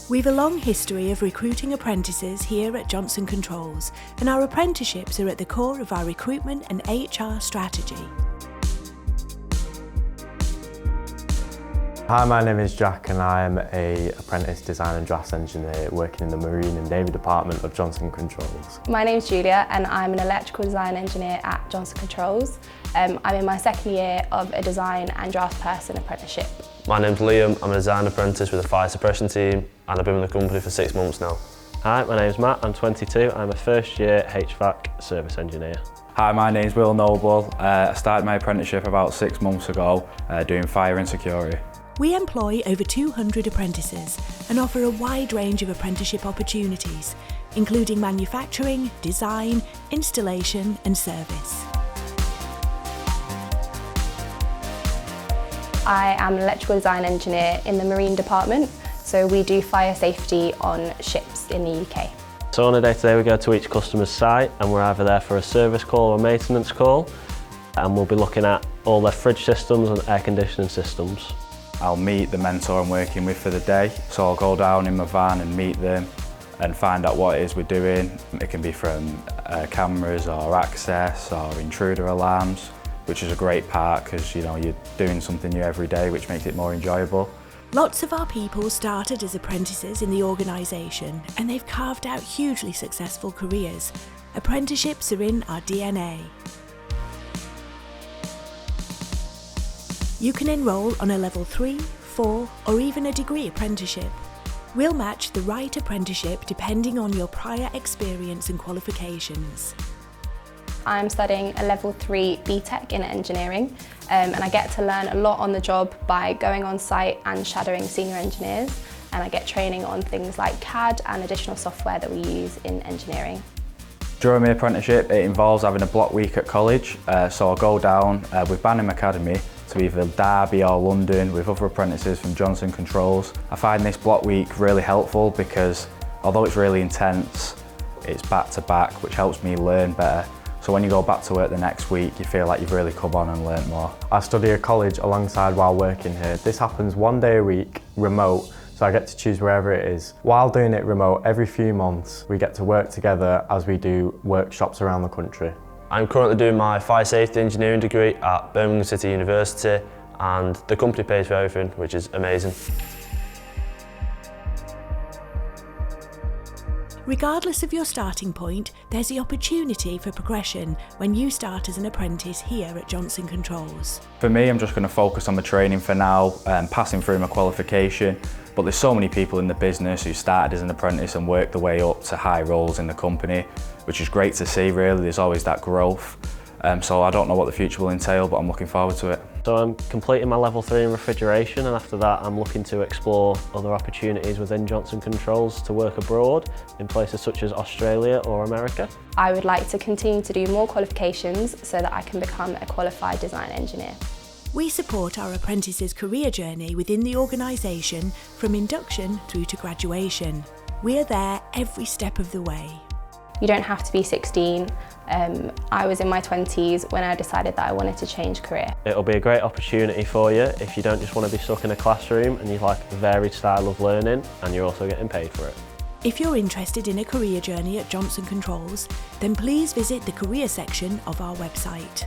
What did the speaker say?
We've a long history of recruiting apprentices here at Johnson Controls, and our apprenticeships are at the core of our recruitment and HR strategy. Hi, my name is Jack and I am an apprentice design and drafts engineer working in the Marine and Navy department of Johnson Controls. My name is Julia and I'm an electrical design engineer at Johnson Controls. I'm in my second year of a design and draftsperson apprenticeship. My name's Liam, I'm a design apprentice with a fire suppression team and I've been with the company for 6 months now. Hi, my name's Matt, I'm 22, I'm a first year HVAC service engineer. Hi, my name's Will Noble. I started my apprenticeship about 6 months ago doing fire and security. We employ over 200 apprentices and offer a wide range of apprenticeship opportunities, including manufacturing, design, installation and service. I am an electrical design engineer in the Marine department, so we do fire safety on ships in the UK. So on a day-to-day we go to each customer's site and we're either there for a service call or a maintenance call, and we'll be looking at all their fridge systems and air conditioning systems. I'll meet the mentor I'm working with for the day, so I'll go down in my van and meet them and find out what it is we're doing. It can be from cameras or access or intruder alarms, which is a great part because you're doing something new every day, which makes it more enjoyable. Lots of our people started as apprentices in the organisation and they've carved out hugely successful careers. Apprenticeships are in our DNA. You can enrol on a level 3, 4 or even a degree apprenticeship. We'll match the right apprenticeship depending on your prior experience and qualifications. I'm studying a level 3 BTEC in engineering and I get to learn a lot on the job by going on site and shadowing senior engineers, and I get training on things like CAD and additional software that we use in engineering. During my apprenticeship it involves having a block week at college, so I'll go down with Banham Academy to either Derby or London with other apprentices from Johnson Controls. I find this block week really helpful because although it's really intense, it's back to back, which helps me learn better. So when you go back to work the next week, you feel like you've really come on and learnt more. I study at college alongside while working here. This happens 1 day a week, remote, so I get to choose wherever it is. While doing it remote, every few months, we get to work together as we do workshops around the country. I'm currently doing my fire safety engineering degree at Birmingham City University and the company pays for everything, which is amazing. Regardless of your starting point, there's the opportunity for progression when you start as an apprentice here at Johnson Controls. For me, I'm just going to focus on the training for now, passing through my qualification, but there's so many people in the business who started as an apprentice and worked their way up to high roles in the company, which is great to see really. There's always that growth. So I don't know what the future will entail, but I'm looking forward to it. So I'm completing my level 3 in refrigeration, and after that I'm looking to explore other opportunities within Johnson Controls to work abroad in places such as Australia or America. I would like to continue to do more qualifications so that I can become a qualified design engineer. We support our apprentices' career journey within the organisation from induction through to graduation. We're there every step of the way. You don't have to be 16. I was in my 20s when I decided that I wanted to change career. It'll be a great opportunity for you if you don't just want to be stuck in a classroom and you like a varied style of learning and you're also getting paid for it. If you're interested in a career journey at Johnson Controls, then please visit the career section of our website.